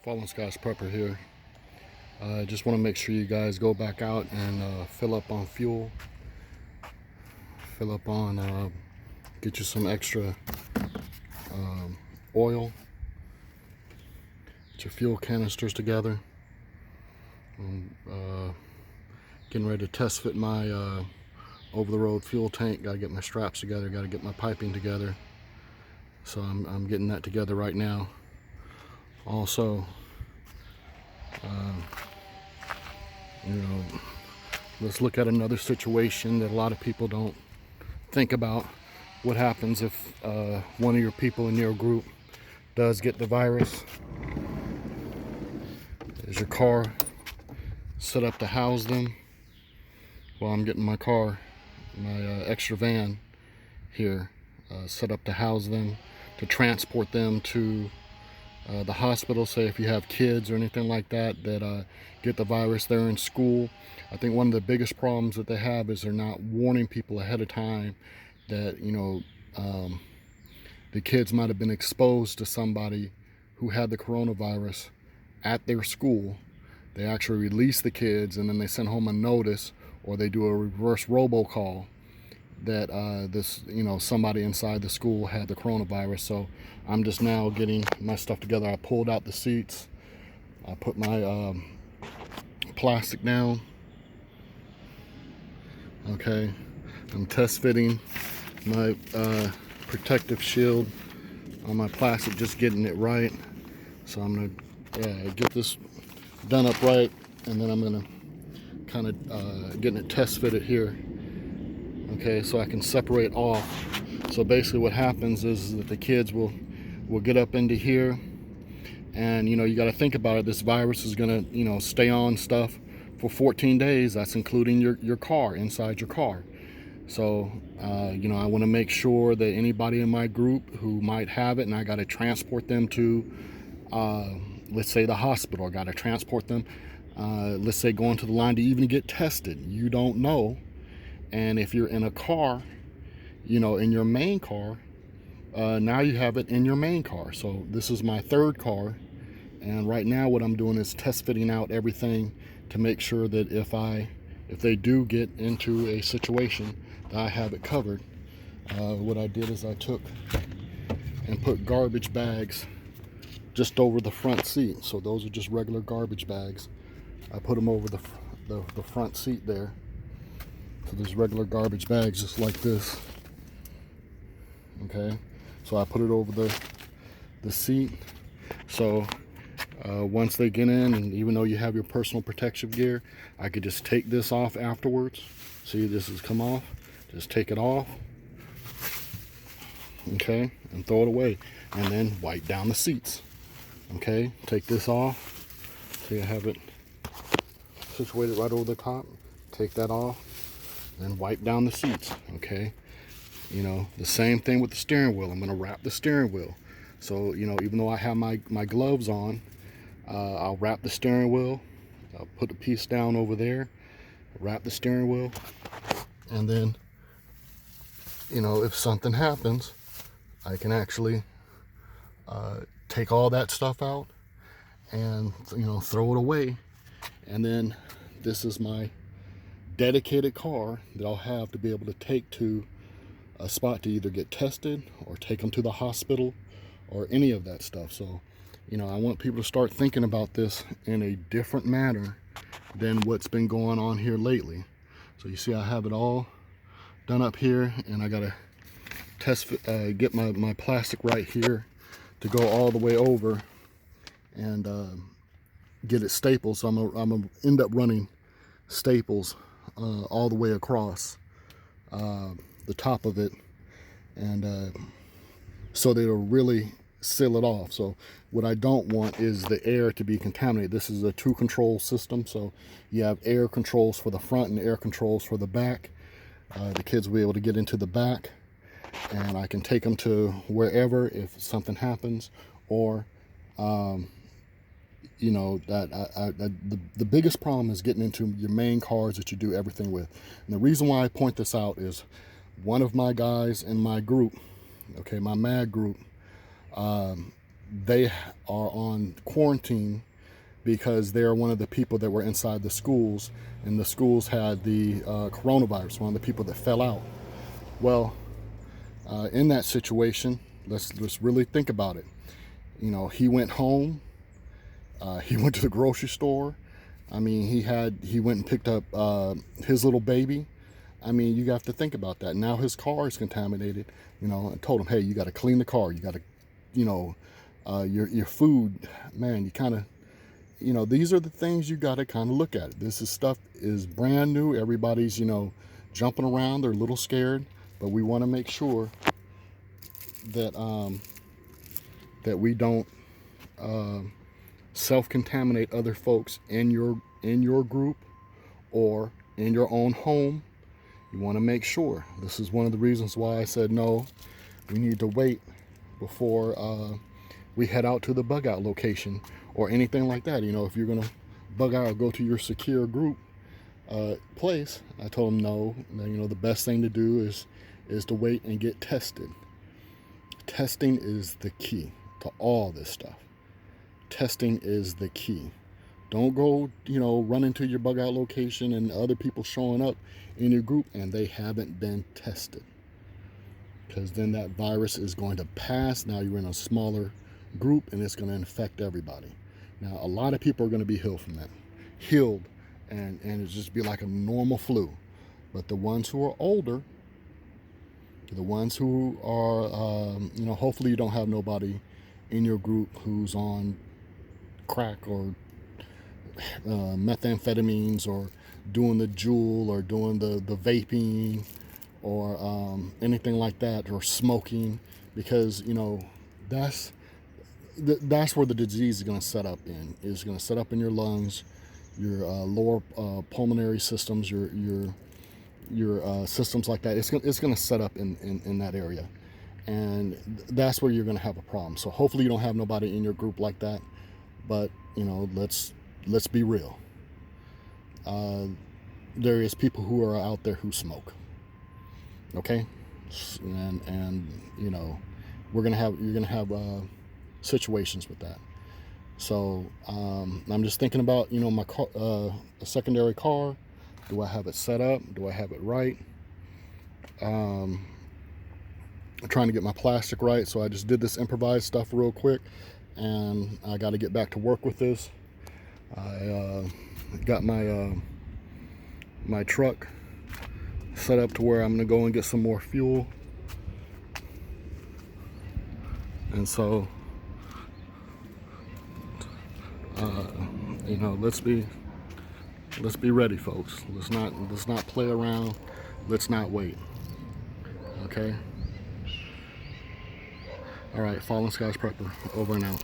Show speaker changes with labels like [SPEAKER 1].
[SPEAKER 1] Fallen Skies Prepper here. I just want to make sure you guys go back out and fill up on fuel. Fill up on, get you some extra oil. Get your fuel canisters together. I'm getting ready to test fit my over-the-road fuel tank. Got to get my straps together. Got to get my piping together. So I'm getting that together right now. Also, let's look at another situation that a lot of people don't think about. What happens if one of your people in your group does get the virus? Is your car set up to house them? Well, I'm getting my car, my extra van here, set up to house them, to transport them to the hospital. Say if you have kids or anything like that that get the virus, they're in school. I think one of the biggest problems that they have is they're not warning people ahead of time that the kids might have been exposed to somebody who had the coronavirus at their school. They actually release the kids and then they send home a notice, or they do a reverse robocall that somebody inside the school had the coronavirus. So I'm just now getting my stuff together. I pulled out the seats. I put my plastic down. Okay, I'm test fitting my protective shield on my plastic, just getting it right. So I'm gonna get this done up right, and then I'm gonna kind of getting it test fitted here. Okay, so I can separate off. So basically what happens is that the kids will get up into here, and you got to think about it. This virus is gonna stay on stuff for 14 days. That's including your car, inside your car. So I want to make sure that anybody in my group who might have it, and I got to transport them to let's say the hospital. I got to transport them, let's say going to the line to even get tested. You don't know. And if you're in a car, in your main car, now you have it in your main car. So this is my third car, and right now what I'm doing is test fitting out everything to make sure that if they do get into a situation, that I have it covered. What I did is I took and put garbage bags just over the front seat. So those are just regular garbage bags. I put them over the front seat there. So there's regular garbage bags just like this. Okay, so I put it over the seat. So once they get in, and even though you have your personal protective gear, I could just take this off afterwards. See, this has come off. Just take it off. Okay, and throw it away, and then wipe down the seats. Okay, take this off. See, I have it situated right over the top. Take that off. Then wipe down the seats. Okay, the same thing with the steering wheel. I'm going to wrap the steering wheel. So even though I have my gloves on, I'll wrap the steering wheel. I'll put the piece down over there, wrap the steering wheel, and then if something happens, I can actually take all that stuff out and throw it away. And then this is my dedicated car that I'll have to be able to take to a spot to either get tested or take them to the hospital or any of that stuff. So I want people to start thinking about this in a different manner than what's been going on here lately. So you see I have it all done up here, and I gotta get my plastic right here to go all the way over and get it stapled. So I'm gonna end up running staples all the way across the top of it, and so that it'll really seal it off. So what I don't want is the air to be contaminated. This is a 2-control system, so you have air controls for the front and air controls for the back. The kids will be able to get into the back, and I can take them to wherever if something happens, or the biggest problem is getting into your main cars that you do everything with. And the reason why I point this out is one of my guys in my group, okay, my MAG group, they are on quarantine because they're one of the people that were inside the schools, and the schools had the coronavirus, one of the people that fell out. Well, in that situation, let's really think about it. You know, he went home, he went to the grocery store. I mean, he went and picked up his little baby. I mean, you have to think about that. Now his car is contaminated. You know, I told him, hey, you got to clean the car. You got to, you know, your food, man. You kind of, you know, these are the things you got to kind of look at. This is stuff is brand new. Everybody's, you know, jumping around. They're a little scared, but we want to make sure that that we don't self-contaminate other folks in your group or in your own home. You want to make sure. This is one of the reasons why I said no. We need to wait before we head out to the bug out location or anything like that. You know, if you're gonna bug out or go to your secure group place, I told them no. You know, the best thing to do is to wait and get tested. Testing is the key to all this stuff. Testing is the key. Don't go, you know, run into your bug out location and other people showing up in your group and they haven't been tested, because then that virus is going to pass. Now you're in a smaller group and it's going to infect everybody. Now a lot of people are going to be healed from that, and it just be like a normal flu. But the ones who are older, the ones who are, you know, hopefully you don't have nobody in your group who's on crack or methamphetamines or doing the Juul or doing the vaping or anything like that, or smoking, because, you know, that's where the disease is going to set up in. It's going to set up in your lungs, your lower pulmonary systems, your systems like that. It's going to set up in that area, and that's where you're going to have a problem. So hopefully you don't have nobody in your group like that, but, you know, let's be real. There is people who are out there who smoke. Okay, and you know, you're gonna have situations with that. So I'm just thinking about, you know, my car, a secondary car. Do I have it set up? Do I have it right? I'm trying to get my plastic right, so I just did this improvised stuff real quick, and I got to get back to work with this. I got my my truck set up to where I'm gonna go and get some more fuel, and so you know, let's be ready, folks. Let's not play around. Let's not wait. Okay. All right, Fallen Skies Prepper, over and out.